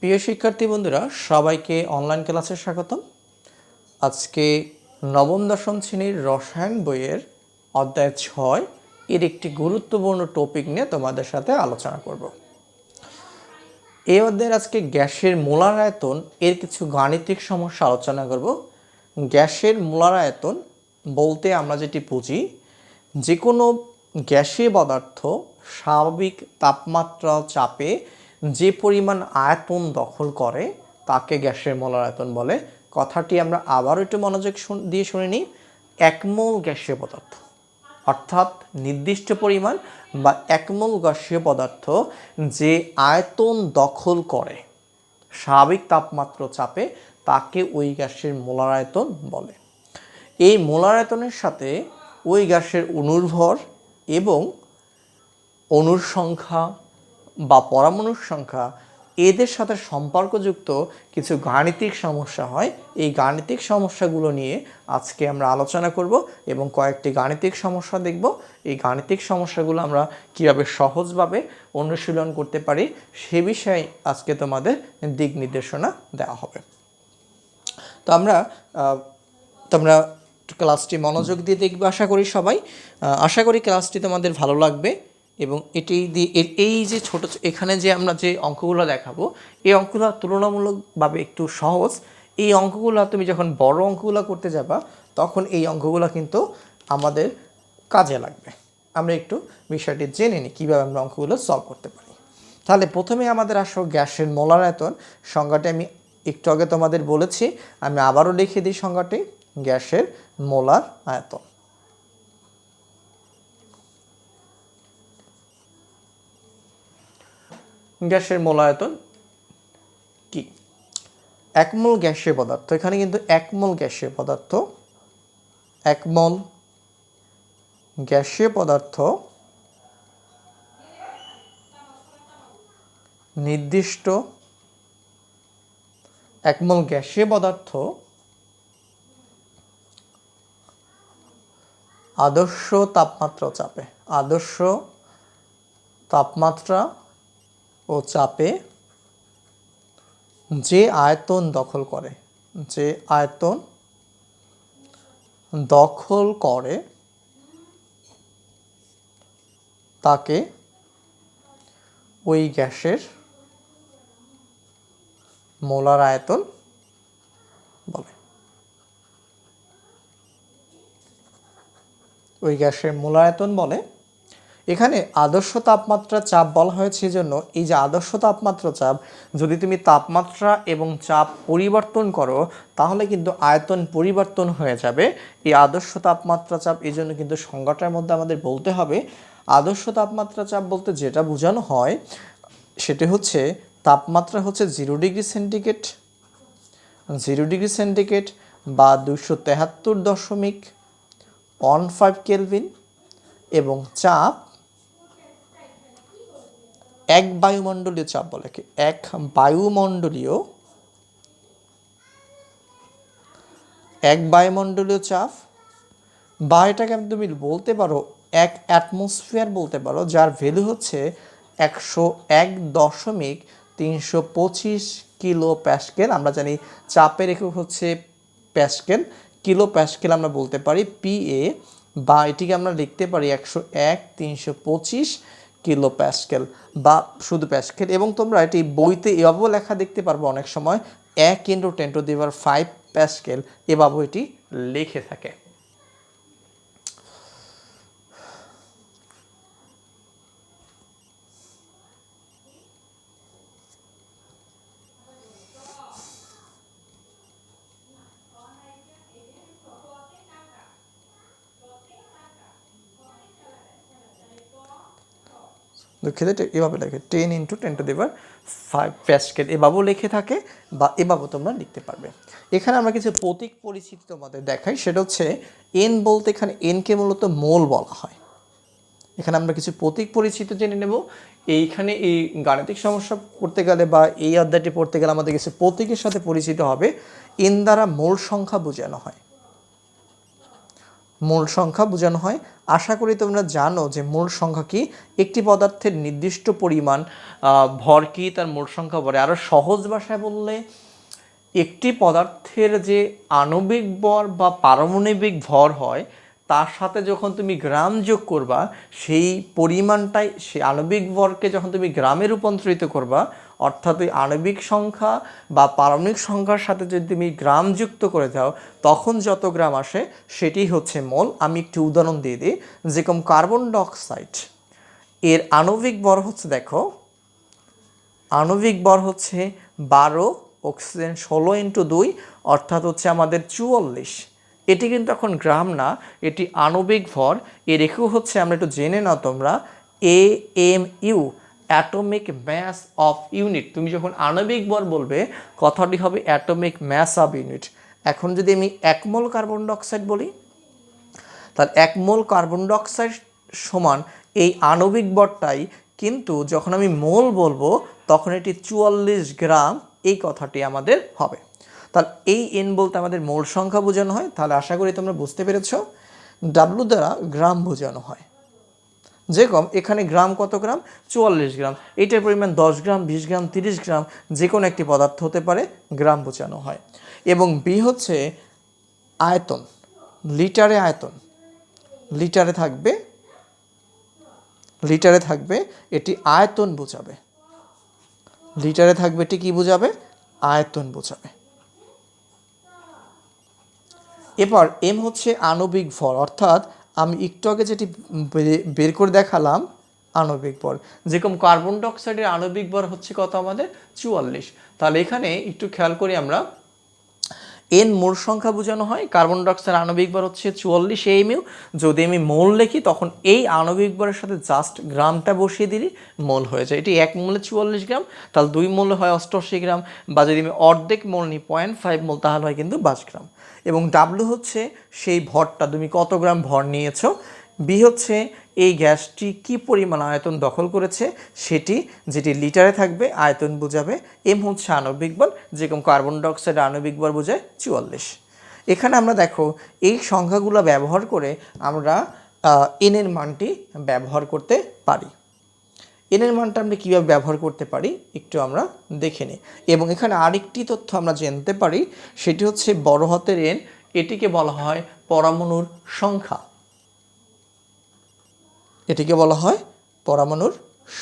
প্রিয় শিক্ষার্থী বন্ধুরা, সবাইকে অনলাইন ক্লাসে স্বাগতম। আজকে নবম দশম শ্রেণীর রসায়ন বইয়ের অধ্যায় 6 এর একটি গুরুত্বপূর্ণ টপিক নিয়ে তোমাদের সাথে আলোচনা করব। এই অধ্যায়ের আজকে গ্যাসের মোলার আয়তন এর কিছু গাণিতিক সমস্যা আলোচনা করব। গ্যাসের মোলার আয়তন বলতে আমরা যেটি বুঝি, যে কোনো গ্যাসীয় পদার্থ স্বাভাবিক তাপমাত্রা চাপে যে পরিমাণ আয়তন দখল করে তাকে গ্যাসের মোলার আয়তন বলে। কথাটি আমরা আবারও একটু মনোযোগ দিয়ে শুনে নিই। এক মোল গ্যাসীয় পদার্থ অর্থাৎ নির্দিষ্ট পরিমাণ বা এক মোল গ্যাসীয় পদার্থ যে আয়তন দখল করে স্বাভাবিক তাপমাত্রা চাপে তাকে ওই গ্যাসের মোলার আয়তন বলে। এই মোলার আয়তনের সাথে ওই গ্যাসের অণুর ভর এবং অণুর সংখ্যা বা পরমাণুর সংখ্যা এদের সাথে সম্পর্কযুক্ত কিছু গাণিতিক সমস্যা হয়। এই গাণিতিক সমস্যাগুলো নিয়ে আজকে আমরা আলোচনা করব এবং কয়েকটি গাণিতিক সমস্যা দেখব। এই গাণিতিক সমস্যাগুলো আমরা কীভাবে সহজভাবে অনুশীলন করতে পারি সে বিষয়ে আজকে তোমাদের দিক নির্দেশনা দেওয়া হবে। তো তোমরা ক্লাসটি মনোযোগ দিয়ে দেখবে আশা করি সবাই। আশা করি ক্লাসটি তোমাদের ভালো লাগবে এবং এই যে ছোট এখানে যে আমরা যে অঙ্কগুলো দেখাবো এই অঙ্কগুলো তুলনামূলকভাবে একটু সহজ। এই অঙ্কগুলো তুমি যখন বড় অঙ্কগুলো করতে যাবা তখন এই অঙ্কগুলো কিন্তু আমাদের কাজে লাগবে। আমরা একটু বিষয়টি জেনে নিই কীভাবে আমরা অঙ্কগুলো সলভ করতে পারি। তাহলে প্রথমে আমাদের আসো গ্যাসের মোলার আয়তন। সংজ্ঞাটি আমি একটু আগে তোমাদের বলেছি, আমি আবারও লিখে দিই সংজ্ঞাটি। গ্যাসের মোলার আয়তন। গ্যাসের মোলার আয়তন কি? এক মোল গ্যাসীয় পদার্থ, এখানে কিন্তু এক মোল গ্যাসীয় পদার্থ, এক মোল গ্যাসীয় পদার্থ নির্দিষ্ট এক মোল গ্যাসীয় পদার্থ আদর্শ তাপমাত্রা ও চাপে, আদর্শ তাপমাত্রা ও চাপে যে আয়তন দখল করে, যে আয়তন দখল করে তাকে ওই গ্যাসের মোলার আয়তন বলে। ওই গ্যাসের মোলার আয়তন বলে। এখানে আদর্শ তাপমাত্রা চাপ বলা হয়েছে জন্য এই যে আদর্শ তাপমাত্রা চাপ, যদি তুমি তাপমাত্রা এবং চাপ পরিবর্তন করো তাহলে কিন্তু আয়তন পরিবর্তন হয়ে যাবে। এই আদর্শ তাপমাত্রা চাপ এই জন্য কিন্তু সংজ্ঞাটার মধ্যে আমাদের বলতে হবে, আদর্শ তাপমাত্রা চাপ বলতে যেটা বোঝানো হয় সেটি হচ্ছে তাপমাত্রা হচ্ছে 0 ডিগ্রি সেন্টিগ্রেড, 0 ডিগ্রি সেন্টিগ্রেড বা 273.15 কেলভিন এবং চাপ এক বায়ুমণ্ডলীয় চাপ বলে, এক বায়ুমণ্ডলীয় চাপ, বা এটাকে তুমি বলতে পারো এক অ্যাটমসফিয়ার বলতে পারো, যার ভ্যালু হচ্ছে 101.325 কিলো প্যাসকেল। আমরা জানি চাপের একক হচ্ছে প্যাসকেল, কিলো প্যাসকেল আমরা বলতে পারি পিএ, বা এটিকে আমরা লিখতে পারি 101.325 কিলো প্যাসকেল বা শুধু প্যাসকেল। এবং তোমরা এটি বইতে এভাবেও লেখা দেখতে পারবো, অনেক সময় 1 × 10⁵ প্যাসকেল এভাবেও এটি লিখে থাকে। দুঃখিত, এভাবে লেখে 10 × 10⁵ প্যাসকেল এভাবেও লিখে থাকে বা এভাবেও তোমরা লিখতে পারবে। এখানে আমরা কিছু প্রতীক পরিচিতি তোমাদের দেখাই, সেটা হচ্ছে এন বলতে এখানে এনকে মূলত মোল বলা হয়। এখানে আমরা কিছু প্রতীক পরিচিতি জেনে নেব। এইখানে এই গাণিতিক সমস্যা করতে গেলে বা এই অধ্যায়টি পড়তে গেলে আমাদের কিছু প্রতীকের সাথে পরিচিত হবে। এন দ্বারা মোল সংখ্যা বোঝানো হয়, মূল সংখ্যা বোঝানো হয়। আশা করি তোমরা জানো যে মূল সংখ্যা কি, একটি পদার্থের নির্দিষ্ট পরিমাণ ভর কি তার মূল সংখ্যা বলে। আরও সহজ ভাষায় বললে একটি পদার্থের যে আণবিক ভর বা পারমাণবিক ভর হয় তার সাথে যখন তুমি গ্রাম যোগ করবা, সেই পরিমাণটাই, সেই আণবিক ভরকে যখন তুমি গ্রামে রূপান্তরিত করবা, অর্থাৎ ওই আণবিক সংখ্যা বা পারমাণবিক সংখ্যার সাথে যদি তুমি গ্রাম যুক্ত করে দাও, তখন যত গ্রাম আসে সেটি হচ্ছে মোল। আমি একটি উদাহরণ দিয়ে দিই, যেরকম কার্বন ডাইঅক্সাইড এর আণবিক ভর হচ্ছে, দেখো আণবিক ভর হচ্ছে 12, অক্সিজেন 16 × 2 অর্থাৎ হচ্ছে আমাদের 44। এটি কিন্তু এখন গ্রাম না, এটি আণবিক ভর। এর একক হচ্ছে, আমরা একটু জেনে নাও তোমরা, AMU, atomic mass of unit. তুমি যখন আণবিক ভর বলবে কথাটি হবে অ্যাটমিক ম্যাস অফ ইউনিট। এখন যদি আমি 1 মোল কার্বন ডাইঅক্সাইড বলি, তাহলে 1 মোল কার্বন ডাইঅক্সাইড সমান এই আণবিক ভরটাই, কিন্তু যখন আমি মোল বলবো তখন এটি 44 গ্রাম, এই কথাটি আমাদের হবে। তাহলে এই এন বলতে আমাদের মোল সংখ্যা বোঝানো হয়। তাহলে আশা করি তোমরা বুঝতে পেরেছ, ডাব্লু দ্বারা গ্রাম বোঝানো হয়। যেরকম এখানে গ্রাম কত গ্রাম, 44 গ্রাম, এইটার পরিমাণ 10 গ্রাম, 20 গ্রাম, 30 গ্রাম, যে কোনো একটি পদার্থ হতে পারে, গ্রাম বোঝানো হয়। এবং বি হচ্ছে আয়তন, লিটারে আয়তন, লিটারে থাকবে এটি আয়তন বোঝাবে, লিটারে থাকবে এটি কি বোঝাবে, আয়তন বোঝাবে। এবার এম হচ্ছে আণবিক ভর, অর্থাৎ আমি একটু আগে যেটি বের করে দেখালাম আণবিক ভর, যেরকম কার্বন ডাইঅক্সাইডের আণবিক ভর হচ্ছে কত আমাদের, 44। তাহলে এখানে একটু খেয়াল করি আমরা, এন মোল সংখ্যা বোঝানো হয়, কার্বন ডাইঅক্সাইড আণবিক ভর হচ্ছে 44 AMU। যদি আমি মোল লিখি তখন এই আণবিক ভরের সাথে জাস্ট গ্রামটা বসিয়ে দিলে মোল হয়ে যায়। এটি 1 মোলে 44 গ্রাম, তাহলে 2 মোলে হয় 88 গ্রাম, বা যদি আমি অর্ধেক মোল নিই 0.5 মোল, তাহলে হয় কিন্তু 22 গ্রাম। এবং ডাব্লু হচ্ছে সেই ভরটা, তুমি কত গ্রাম ভর নিয়েছো। বি হচ্ছে এই গ্যাসটি কি পরিমাণ আয়তন দখল করেছে সেটি, যেটি লিটারে থাকবে, আয়তন বোঝাবে। এম হচ্ছে আণবিক ভর, যেরকম কার্বন ডাইঅক্সাইড আণবিক ভর বোঝায় 44। এখানে আমরা দেখো এই সংখ্যাগুলো ব্যবহার করে আমরা এনের মানটি ব্যবহার করতে পারি। এনের মানটা আমরা কীভাবে ব্যবহার করতে পারি একটু আমরা দেখে নিই। এবং এখানে আরেকটি তথ্য আমরা জানতে পারি, সেটি হচ্ছে বড় হাতের এন, এটিকে বলা হয় পরমাণুর সংখ্যা, এটিকে বলা হয় পরমাণুর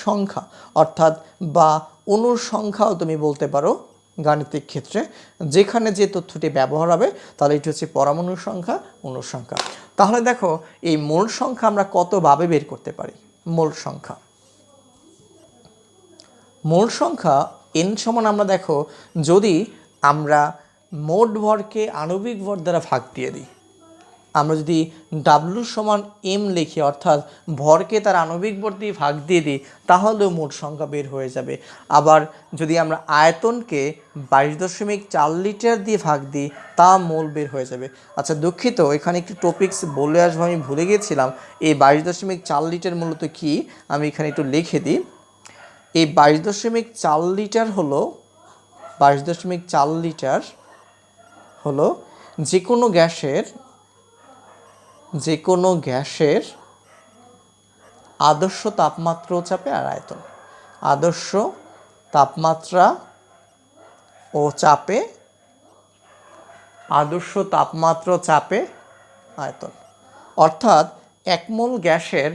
সংখ্যা, অর্থাৎ বা অণুর সংখ্যাও তুমি বলতে পারো গাণিতিক ক্ষেত্রে। যেখানে যে তথ্যটি ব্যবহার হবে তাহলে এটি হচ্ছে পরমাণুর সংখ্যা, অণুর সংখ্যা। তাহলে দেখো এই মোল সংখ্যা আমরা কতভাবে বের করতে পারি। মোল সংখ্যা এন সমান, আমরা দেখো যদি আমরা মোট ভরকে আণবিক ভর দ্বারা ভাগ দিয়ে দিই, আমরা যদি ডাব্লু সমান এম লিখি, অর্থাৎ ভরকে তার আণবিক ভর দিয়ে ভাগ দিয়ে দিই, তাহলেও মোট সংখ্যা বের হয়ে যাবে। আবার যদি আমরা আয়তনকে 22.4 লিটার দিয়ে ভাগ দিই, তা মোল বের হয়ে যাবে। আচ্ছা দুঃখিত, এখানে একটি টপিকস বলে আসবো, আমি ভুলে গিয়েছিলাম। এই 22.4 লিটার মূলত কি, আমি এখানে একটু লিখে দিই। এই 22.4 লিটার হলো, 22.4 লিটার হলো যে কোনো গ্যাসের আদর্শ তাপমাত্রা ও চাপে আর আয়তন, আদর্শ তাপমাত্রা ও চাপে, আদর্শ তাপমাত্রা ও চাপে আয়তন। অর্থাৎ 1 মোল গ্যাসের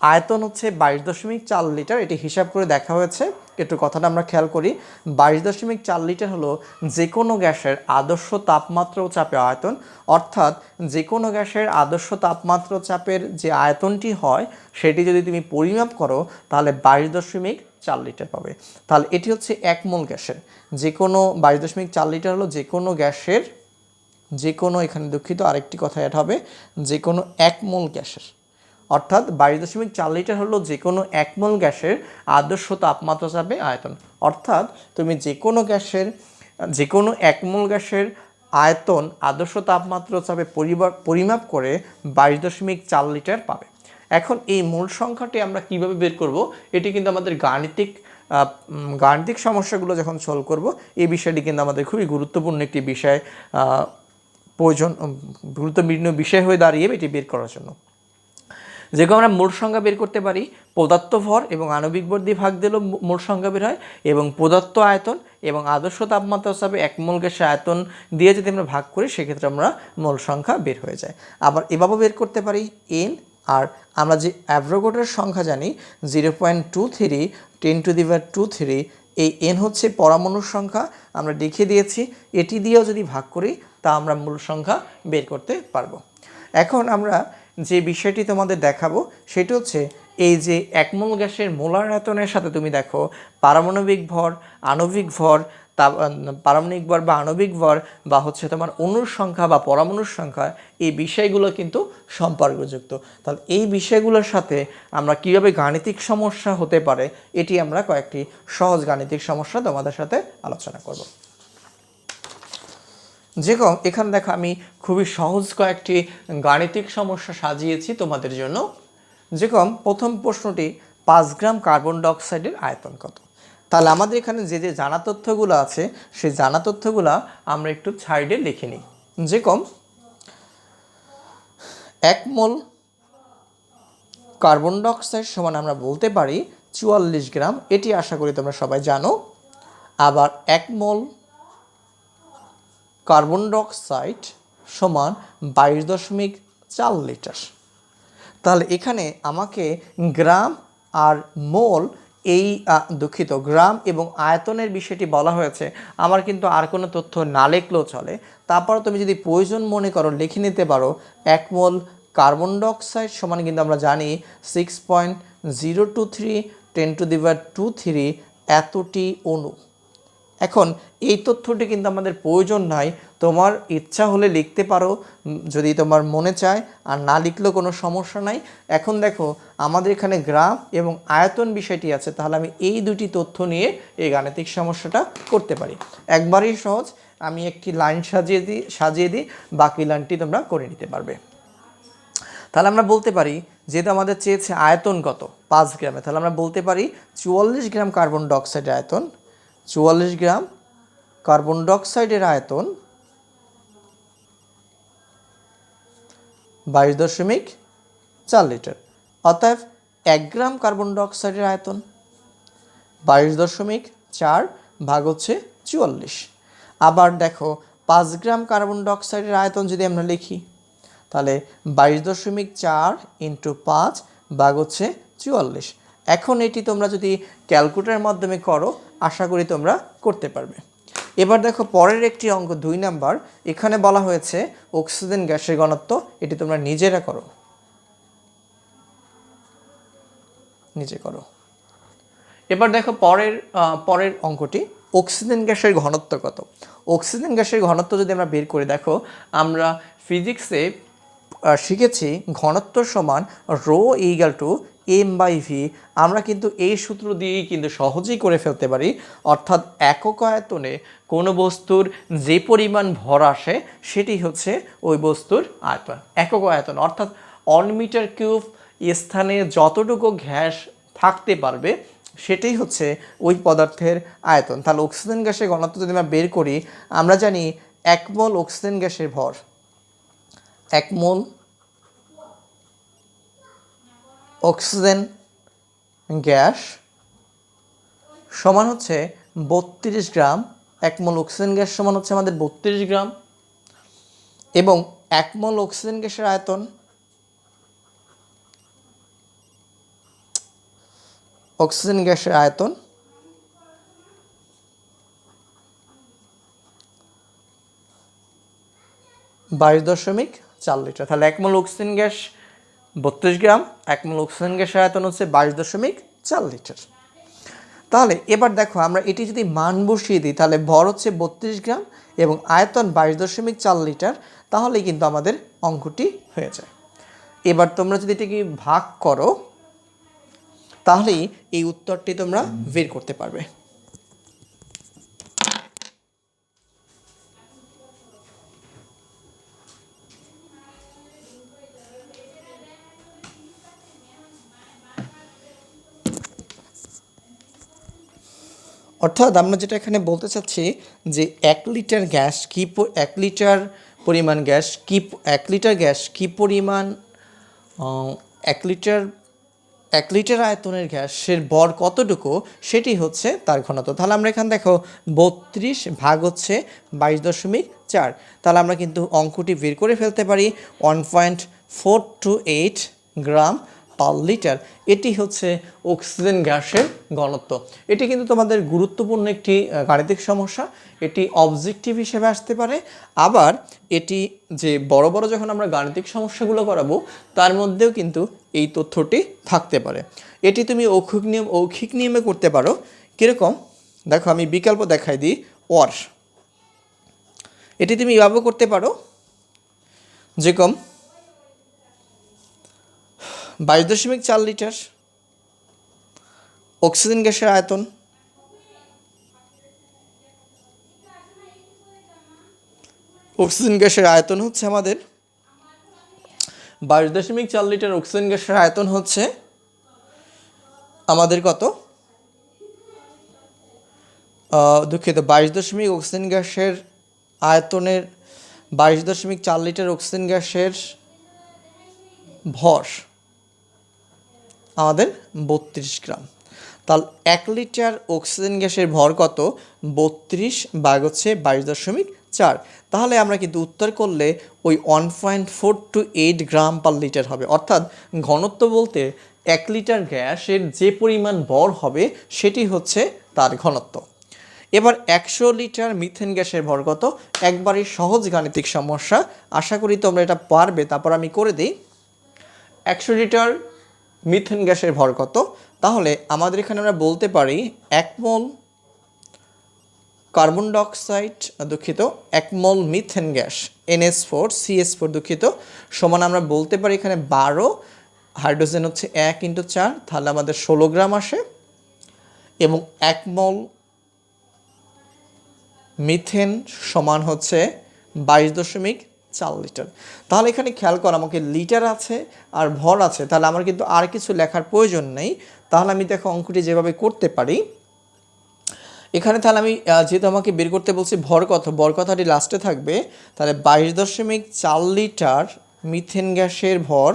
আয়তন হচ্ছে 22.4 লিটার, এটি হিসাব করে দেখা হয়েছে। একটু কথাটা আমরা খেয়াল করি, 22.4 লিটার হলো যে কোনো গ্যাসের আদর্শ তাপমাত্রা ও চাপে আয়তন। অর্থাৎ যে কোনো গ্যাসের আদর্শ তাপমাত্রা ও চাপের যে আয়তনটি হয় সেটি যদি তুমি পরিমাপ করো তাহলে 22.4 লিটার পাবে। তাহলে এটি হচ্ছে 1 মোল গ্যাসের, যে কোনো 22.4 লিটার হলো যে কোনো গ্যাসের, যে কোনো, এখানে দুঃখিত আরেকটি কথা অ্যাড হবে, যে কোনো 1 মোল গ্যাসের, অর্থাৎ 22.4 লিটার হলো যে কোনো 1 মোল গ্যাসের আদর্শ তাপমাত্রা চাপে আয়তন। অর্থাৎ তুমি যে কোনো 1 মোল গ্যাসের আয়তন আদর্শ তাপমাত্রা চাপে পরিমাপ করে 22.4 লিটার পাবে। এখন এই মূল সংখ্যাটি আমরা কিভাবে বের করব, এটি কিন্তু আমাদের গাণিতিক সমস্যাগুলো যখন সলভ করব, এই বিষয়টি কিন্তু আমাদের খুবই গুরুত্বপূর্ণ একটি বিষয় প্রয়োজন গুরুত্বপূর্ণ বিষয় হয়ে দাঁড়িয়ে এটি বের করার জন্য। যেরকম আমরা মোট সংখ্যা বের করতে পারি, পদার্থ ভর এবং আণবিক ভর দিয়ে ভাগ দিলেও মোট সংখ্যা বের হয়, এবং পদার্থ আয়তন এবং আদর্শ তাপমাত্রা হিসাবে এক মোল গ্যাসের আয়তন দিয়ে যদি আমরা ভাগ করি সেক্ষেত্রে আমরা মোল সংখ্যা বের হয়ে যায়। আবার এভাবেও বের করতে পারি এন, আর আমরা যে অ্যাভোগাড্রোর সংখ্যা জানি 0.23 10⁻²3, এই এন হচ্ছে পরমাণুর সংখ্যা, আমরা দেখিয়ে দিয়েছি। এটি দিয়েও যদি ভাগ করি তা আমরা মূল সংখ্যা বের করতে পারবো। এখন আমরা যে বিষয়টি তোমাদের দেখাবো সেটি হচ্ছে এই যে এক মোল গ্যাসের মোলার আয়তনের সাথে তুমি দেখো পারমাণবিক ভর, আণবিক ভর, পারমাণবিক ভর বা আণবিক ভর বা হচ্ছে তোমার অণুর সংখ্যা বা পরমাণুর সংখ্যা, এই বিষয়গুলো কিন্তু সম্পর্কযুক্ত। তাহলে এই বিষয়গুলোর সাথে আমরা কীভাবে গাণিতিক সমস্যা হতে পারে এটি আমরা কয়েকটি সহজ গাণিতিক সমস্যা তোমাদের সাথে আলোচনা করব। যেরকম এখানে দেখো আমি খুবই সহজ কয়েকটি গাণিতিক সমস্যা সাজিয়েছি তোমাদের জন্য। যেরকম প্রথম প্রশ্নটি 5 গ্রাম কার্বন ডাইঅক্সাইডের আয়তন কত। তাহলে আমাদের এখানে যে যে জানা তথ্যগুলো আছে সেই জানা তথ্যগুলো আমরা একটু সাইডে লিখে নিই। যেরকম 1 মোল কার্বন ডাইঅক্সাইড সমান আমরা বলতে পারি 44 গ্রাম, এটি আশা করি তোমরা সবাই জানো। আবার 1 মোল কার্বন ডাইঅক্সাইড সমান 22.4 লিটার। তাহলে এখানে আমাকে গ্রাম আর মোল এই গ্রাম এবং আয়তনের বিষয়টি বলা হয়েছে, আমার কিন্তু আর কোনো তথ্য না লিখলেও চলে। তারপর তুমি যদি প্রয়োজন মনে করো লিখে নিতে পারো 1 মোল কার্বন ডাইঅক্সাইড সমান কিন্তু আমরা জানি 6.023 10⁻²3 এতটি অণু। এখন এই তথ্যটি কিন্তু আমাদের প্রয়োজন নাই, তোমার ইচ্ছা হলে লিখতে পারো যদি তোমার মনে চায়, আর না লিখলেও কোনো সমস্যা নাই। এখন দেখো আমাদের এখানে গ্রাম এবং আয়তন বিষয়টি আছে, তাহলে আমি এই দুটি তথ্য নিয়ে এই গাণিতিক সমস্যাটা করতে পারি। একবারই সহজ, আমি একটি লাইন সাজিয়ে দিই, বাকি লাইনটি তোমরা করে নিতে পারবে। তাহলে আমরা বলতে পারি যেহেতু আমাদের চেয়েছে আয়তন কত 5 গ্রামে, তাহলে আমরা বলতে পারি 44 গ্রাম কার্বন ডাইঅক্সাইডের আয়তন, 44 গ্রাম কার্বন ডাইঅক্সাইডের আয়তন 22.4 লিটার। অতএব 1 গ্রাম কার্বন ডাইঅক্সাইডের আয়তন 22.4 ভাগ হচ্ছে 44। আবার দেখো 5 গ্রাম কার্বন ডাইঅক্সাইডের আয়তন যদি আমরা লিখি তাহলে 22.4 × 5 ভাগ হচ্ছে 44। এখন এটি তোমরা যদি ক্যালকুলেটরের মাধ্যমে করো আশা করি তোমরা করতে পারবে। এবার দেখো পরের একটি অঙ্ক 2 নাম্বার, এখানে বলা হয়েছে অক্সিজেন গ্যাসের ঘনত্ব, এটি তোমরা নিজেরা করো, নিজে করো। এবার দেখো পরের অঙ্কটি অক্সিজেন গ্যাসের ঘনত্ব কত। অক্সিজেন গ্যাসের ঘনত্ব যদি আমরা বের করে দেখো, আমরা ফিজিক্সে শিখেছি ঘনত্ব সমান রো = m/v। আমরা কিন্তু এই সূত্র দিয়েই কিন্তু সহজেই করে ফেলতে পারি, অর্থাৎ একক আয়তনে কোনো বস্তুর যে পরিমাণ ভর আসে সেটি হচ্ছে ওই বস্তুর আয়তন। একক আয়তন অর্থাৎ 1 মিটার কিউব স্থানে যতটুকু গ্যাস থাকতে পারবে সেটাই হচ্ছে ওই পদার্থের আয়তন। তাহলে অক্সিজেন গ্যাসের ঘনত্ব যদি আমরা বের করি, আমরা জানি 1 মোল অক্সিজেন গ্যাসের ভর, 1 মোল অক্সিজেন গ্যাস সমান হচ্ছে 32 গ্রাম। 1 মোল অক্সিজেন গ্যাস সমান হচ্ছে আমাদের 32 গ্রাম, এবং 1 মোল অক্সিজেন গ্যাসের আয়তন অক্সিজেন গ্যাসের আয়তন 22.4 লিটার। তাহলে 1 মোল অক্সিজেন গ্যাস 32 গ্রাম, 1 মোল অক্সিজেন গ্যাসের আয়তন হচ্ছে 22.4 লিটার। তাহলে এবার দেখো আমরা এটি যদি মান বসিয়ে দিই তাহলে ভর হচ্ছে 32 গ্রাম এবং আয়তন 22.4 লিটার, তাহলেই কিন্তু আমাদের অঙ্কটি হয়ে যায়। এবার তোমরা যদি এটিকে ভাগ করো তাহলেই এই উত্তরটি তোমরা বের করতে পারবে। অর্থাৎ আমরা যেটা এখানে বলতে চাচ্ছি যে 1 লিটার গ্যাস 1 লিটার পরিমাণ গ্যাস কি 1 লিটার গ্যাস কি পরিমাণ 1 লিটার 1 লিটার আয়তনের গ্যাসের ভর কতটুকু সেটি হচ্ছে তার ঘনত্ব। তাহলে আমরা এখানে দেখো 32 ভাগ হচ্ছে 22.4, তাহলে আমরা কিন্তু অঙ্কটি বের করে ফেলতে পারি 1.428 গ্রাম পার লিটার। এটি হচ্ছে অক্সিজেন গ্যাসের ঘনত্ব। এটি কিন্তু তোমাদের গুরুত্বপূর্ণ একটি গাণিতিক সমস্যা, এটি অবজেক্টিভ হিসেবে আসতে পারে। আবার এটি যে বড় বড় যখন আমরা গাণিতিক সমস্যাগুলো করাবো তার মধ্যেও কিন্তু এই তথ্যটি থাকতে পারে। এটি তুমি ঔখিক নিয়মে করতে পারো। কীরকম দেখো, আমি বিকল্প দেখাই দিই। ওয়ার এটি তুমি এভাবে করতে পারো, যেরকম 22.4 লিটার অক্সিজেন গ্যাসের আয়তন, অক্সিজেন গ্যাসের আয়তন হচ্ছে আমাদের 22.4 লিটার অক্সিজেন গ্যাসের আয়তন হচ্ছে আমাদের কত, দুঃখিত, 22 অক্সিজেন গ্যাসের আয়তনের 22.4 লিটার অক্সিজেন গ্যাসের ভর আমাদের 32 গ্রাম। তাহলে 1 লিটার অক্সিজেন গ্যাসের ভর কত, 32 ভাগ হচ্ছে 22.4। তাহলে আমরা কিন্তু উত্তর করলে ওই 1.428 গ্রাম পার লিটার হবে। অর্থাৎ ঘনত্ব বলতে 1 লিটার গ্যাসের যে পরিমাণ ভর হবে সেটি হচ্ছে তার ঘনত্ব। এবার 100 লিটার মিথেন গ্যাসের ভর কত, একবারই সহজ গাণিতিক সমস্যা, আশা করি তোমরা এটা পারবে। তারপর আমি করে দিই 100 লিটার মিথেন গ্যাসের ভর কত। তাহলে আমাদের এখানে আমরা বলতে পারি 1 মোল কার্বন ডাইঅক্সাইড, দুঃখিত 1 মোল মিথেন গ্যাস NH4 CH4 দুঃখিত, সমান আমরা বলতে পারি এখানে 12, হাইড্রোজেন হচ্ছে 1 × 4, তাহলে আমাদের 16 গ্রাম আসে। এবং 1 মোল মিথেন সমান হচ্ছে 22.4 লিটার। তাহলে এখানে খেয়াল কর, আমাকে লিটার আছে আর ভর আছে, তাহলে আমার কিন্তু আর কিছু লেখার প্রয়োজন নেই। তাহলে আমি দেখো অঙ্কটি যেভাবে করতে পারি, এখানে তাহলে আমি যেহেতু আমাকে বের করতে বলছি ভর কত, ভর কথাটি লাস্টে থাকবে। তাহলে 22.4 লিটার মিথেন গ্যাসের ভর,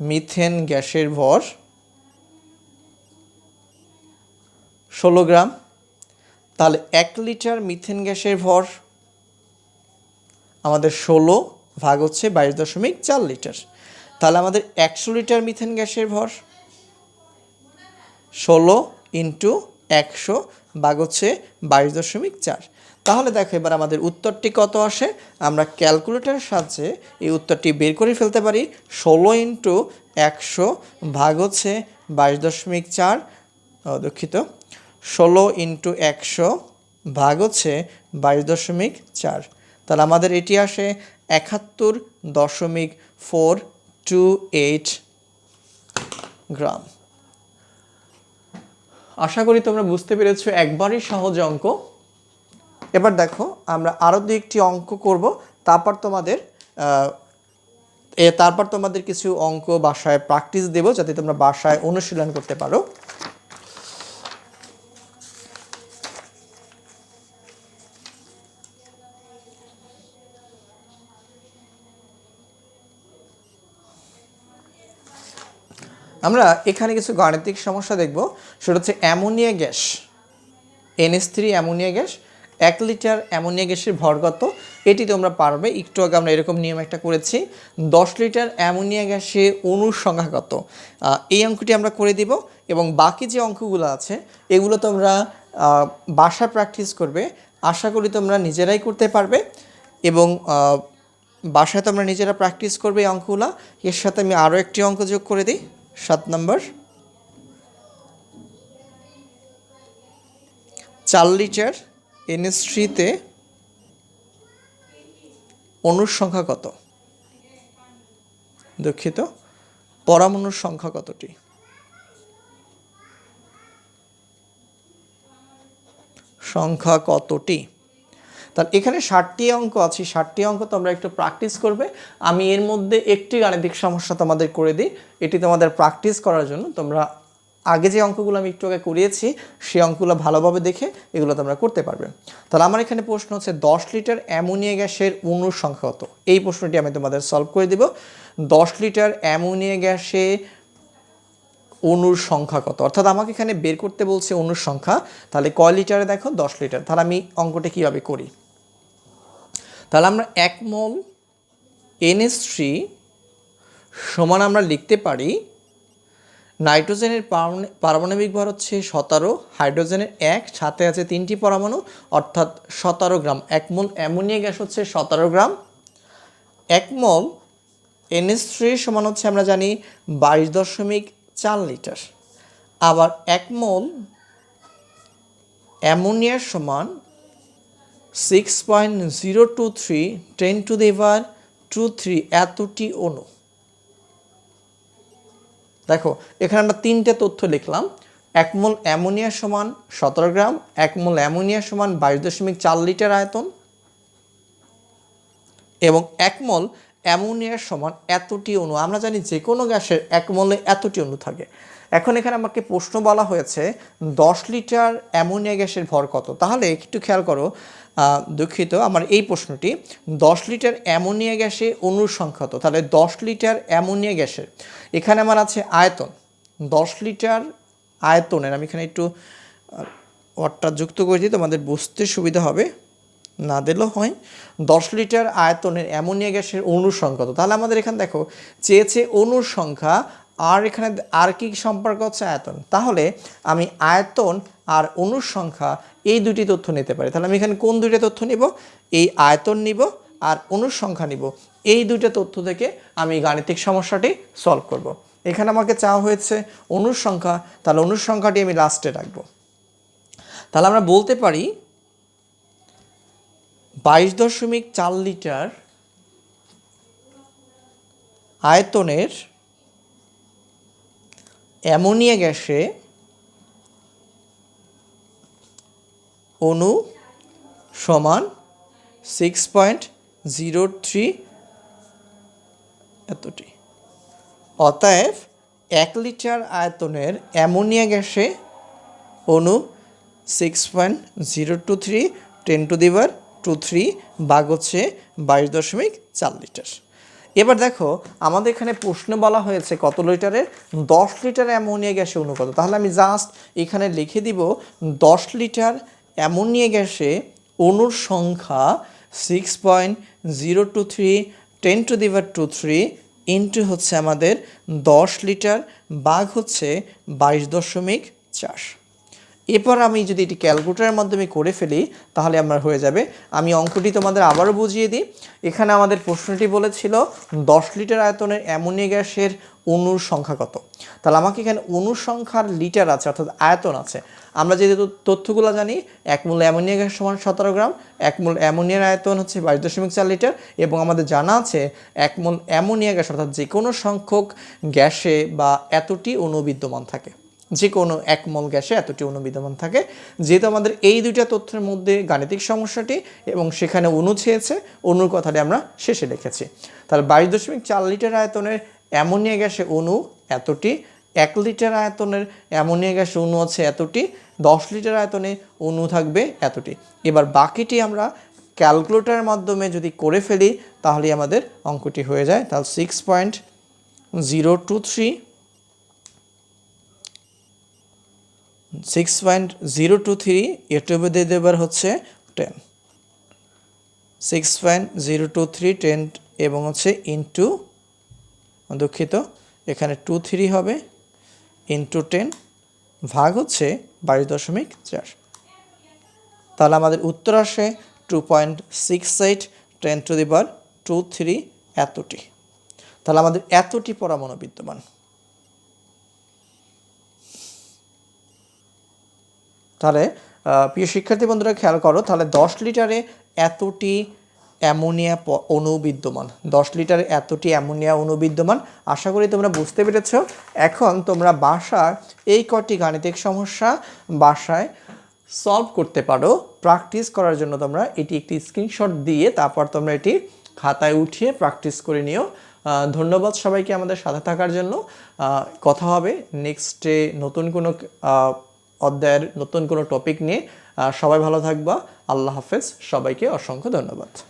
মিথেন গ্যাসের ভর 16 গ্রাম। তাহলে 1 লিটার মিথেন গ্যাসের ভর আমাদের 16 ভাগ হচ্ছে 22.4 লিটার। তাহলে আমাদের 100 লিটার মিথেন গ্যাসের ভর 16 × 100 ভাগ হচ্ছে 22.4। তাহলে দেখো এবার আমাদের উত্তরটি কত আসে, আমরা ক্যালকুলেটরের সাহায্যে এই উত্তরটি বের করে ফেলতে পারি। 16 × 100 ভাগ হচ্ছে 22.4, দুঃখিত 16 × 100 ভাগ হচ্ছে 22.4। তাহলে আমাদের এটি আসে 71.428 গ্রাম। আশা করি তোমরা বুঝতে পেরেছো, একবারই সহজ অঙ্ক। এবার দেখো আমরা আরও দু একটি অঙ্ক করব, তারপর তোমাদের কিছু অঙ্ক বাসায় প্র্যাকটিস দেব, যাতে তোমরা বাসায় অনুশীলন করতে পারো। আমরা এখানে কিছু গাণিতিক সমস্যা দেখব। সেটা হচ্ছে ammonia gas, NH3 ammonia gas, 1 litre ammonia গ্যাসের ভর কত, এটি তোমরা পারবে। একটু আগে আমরা এরকম নিয়ম একটা করেছি। 10 লিটার অ্যামোনিয়া গ্যাসে অণুর সংখ্যা কত, এই অঙ্কটি আমরা করে দিব। এবং বাকি যে অঙ্কগুলো আছে এগুলো তোমরা বাসায় প্র্যাকটিস করবে, আশা করি তোমরা নিজেরাই করতে পারবে। এবং বাসায় তোমরা নিজেরা প্র্যাকটিস করবে এই অঙ্কগুলো। এর সাথে আমি আরও একটি অঙ্ক যোগ করে দিই, 7 নম্বর। 4 লিটার NH3-তে অণুর সংখ্যা কত, দুঃখিত পরমাণুর সংখ্যা কতটি। সংখ্যা কতটি, তাহলে এখানে 60টি অঙ্ক আছে, 60টি অঙ্ক তোমরা একটু প্র্যাকটিস করবে। আমি এর মধ্যে একটি গাণিতিক সমস্যা তোমাদের করে দিই, এটি তোমাদের প্র্যাকটিস করার জন্য তোমরা আগে যে অঙ্কগুলো আমি একটু আগে করিয়েছি সেই অঙ্কগুলো ভালোভাবে দেখে এগুলো তোমরা করতে পারবে। তাহলে আমার এখানে প্রশ্ন হচ্ছে 10 লিটার অ্যামোনিয়া গ্যাসের অণুর সংখ্যা কত? এই প্রশ্নটি আমি তোমাদের সলভ করে দিব। 10 লিটার অ্যামোনিয়া গ্যাসে অণুর সংখ্যা কত, অর্থাৎ আমাকে এখানে বের করতে বলছে অণুর সংখ্যা। তাহলে কয় লিটারে, দেখো 10 লিটার। তাহলে আমি অঙ্কটা কীভাবে করি, তাহলে আমরা 1 মোল NH3 সমান আমরা লিখতে পারি নাইট্রোজেনের পারমাণবিক ভর হচ্ছে 17, হাইড্রোজেনের 1, সাথে আছে 3টি পরমাণু অর্থাৎ 17 গ্রাম। 1 মোল অ্যামোনিয়া গ্যাস হচ্ছে 17 গ্রাম। 1 মোল NH3 সমান হচ্ছে আমরা জানি 22.4 লিটার। আবার 1 মোল অ্যামোনিয়ার সমান 6.023 10⁻23 এতটি অণু। দেখো এখানে আমরা 3টে তথ্য লিখলাম। 1 মোল অ্যামোনিয়া সমান 17 গ্রাম, 1 মোল অ্যামোনিয়া সমান 22.4 লিটার আয়তন, এবং 1 মোল অ্যামোনিয়ার সমান এতটি অণু। আমরা জানি যে কোনো গ্যাসের 1 মোলে এতটি অণু থাকে। এখন এখানে আমাকে প্রশ্ন বলা হয়েছে 10 লিটার অ্যামোনিয়া গ্যাসের ভর কত। তাহলে একটু খেয়াল করো, দুঃখিত, আমার এই প্রশ্নটি 10 লিটার অ্যামোনিয়া গ্যাসে অণুর সংখ্যা কত। তাহলে 10 লিটার অ্যামোনিয়া গ্যাসের এখানে আমার আছে আয়তন। 10 লিটার আয়তনের আমি এখানে একটু ওয়াটটা যুক্ত করে দিই, তোমাদের বুঝতে সুবিধা হবে, না দিলেও হয়। 10 লিটার আয়তনের অ্যামোনিয়া গ্যাসের অণুর সংখ্যা কত। তাহলে আমাদের এখানে দেখো চেয়েছে অণুর সংখ্যা, আর এখানে আর কি সম্পর্ক হচ্ছে আয়তন। তাহলে আমি আয়তন আর অণুর সংখ্যা এই দুটি তথ্য নিতে পারি। তাহলে আমি এখানে কোন দুইটা তথ্য নিব, এই আয়তন নিব আর অণুর সংখ্যা নিব। এই দুইটা তথ্য থেকে আমি গাণিতিক সমস্যাটি সলভ করব। এখানে আমাকে চাওয়া হয়েছে অণুর সংখ্যা, তাহলে অণুর সংখ্যাটি আমি লাস্টে রাখবো। তাহলে আমরা বলতে পারি 22.4 লিটার আয়তনের অ্যামোনিয়া গ্যাসে অণু সমান 6.03 এতটি। অতএব 1 লিটার আয়তনের অ্যামোনিয়া গ্যাসে অণু 6.023 10⁻23 ভাগ হচ্ছে 22.4 লিটার। এবার দেখো আমাদের এখানে প্রশ্ন বলা হয়েছে কত লিটারের, 10 লিটার অ্যামোনিয়া গ্যাসে অণু কত। তাহলে আমি জাস্ট এখানে লিখে দিব 10 লিটার অ্যামোনিয়া গ্যাসে অণুর সংখ্যা 6.023 10⁻23 ইন্টু হচ্ছে আমাদের 10 লিটার ভাগ হচ্ছে 22.4। এরপর আমি যদি এটি ক্যালকুলেটরের মাধ্যমে করে ফেলি তাহলে আমার হয়ে যাবে। আমি অঙ্কটি তোমাদের আবারও বুঝিয়ে দিই। এখানে আমাদের প্রশ্নটি বলেছিল 10 লিটার আয়তনের অ্যামোনিয়া গ্যাসের অণুর সংখ্যা কত। তাহলে আমাকে এখানে অণুর সংখ্যার লিটার আছে অর্থাৎ আয়তন আছে। আমরা যে তথ্যগুলো জানি, 1 মোল অ্যামোনিয়া গ্যাস সমান 17 গ্রাম, 1 মোল অ্যামোনিয়ার আয়তন হচ্ছে 22.4 লিটার, এবং আমাদের জানা আছে 1 মোল অ্যামোনিয়া গ্যাস অর্থাৎ যে কোনো সংখ্যক গ্যাসে বা এতটি অণু বিদ্যমান থাকে, যে কোনো 1 মোল গ্যাসে এতটি অণু বিদ্যমান থাকে। যেহেতু আমাদের এই দুইটা তথ্যের মধ্যে গাণিতিক সমস্যাটি এবং সেখানে অণু চেয়েছে, অণুর কথাটি আমরা শেষে লিখেছি। তাহলে 22.4 লিটার আয়তনের অ্যামোনিয়া গ্যাসে অণু এতটি, 1 লিটার আয়তনের অ্যামোনিয়া গ্যাসে অণু আছে এতটি, 10 লিটার আয়তনে অণু থাকবে এতটি। এবার বাকিটি আমরা ক্যালকুলেটরের মাধ্যমে যদি করে ফেলি তাহলে আমাদের অঙ্কটি হয়ে যায়। তাহলে 6.023 এর উপরে দেবার হচ্ছে 10, 6.023 10 এবং হচ্ছে ইন্টু, দুঃখিত এখানে 23 হবে, ইন্টু 10 ভাগ হচ্ছে 22.4। তাহলে আমাদের উত্তর আসে 2.68 10⁻23 এতটি। তাহলে আমাদের এতটি পরমাণু বিদ্যমান। তাহলে প্রিয় শিক্ষার্থী বন্ধুরা খেয়াল করো, তাহলে 10 লিটারে এতটি অ্যামোনিয়া অণু বিদ্যমান, 10 লিটারে এতটি অ্যামোনিয়া অণু বিদ্যমান। আশা করি তোমরা বুঝতে পেরেছ। এখন তোমরা বাসায় এই কটি গাণিতিক সমস্যা বাসায় সলভ করতে পারো। প্র্যাকটিস করার জন্য তোমরা এটি একটি স্ক্রিনশট দিয়ে তারপর তোমরা এটি খাতায় উঠিয়ে প্র্যাকটিস করে নিও। ধন্যবাদ সবাইকে আমাদের সাথে থাকার জন্য। কথা হবে নেক্সটে নতুন কোনো অধ্যায়ের নতুন কোনো টপিক নিয়ে। সবাই ভালো থাকবা। আল্লাহ হাফেজ। সবাইকে অসংখ্য ধন্যবাদ।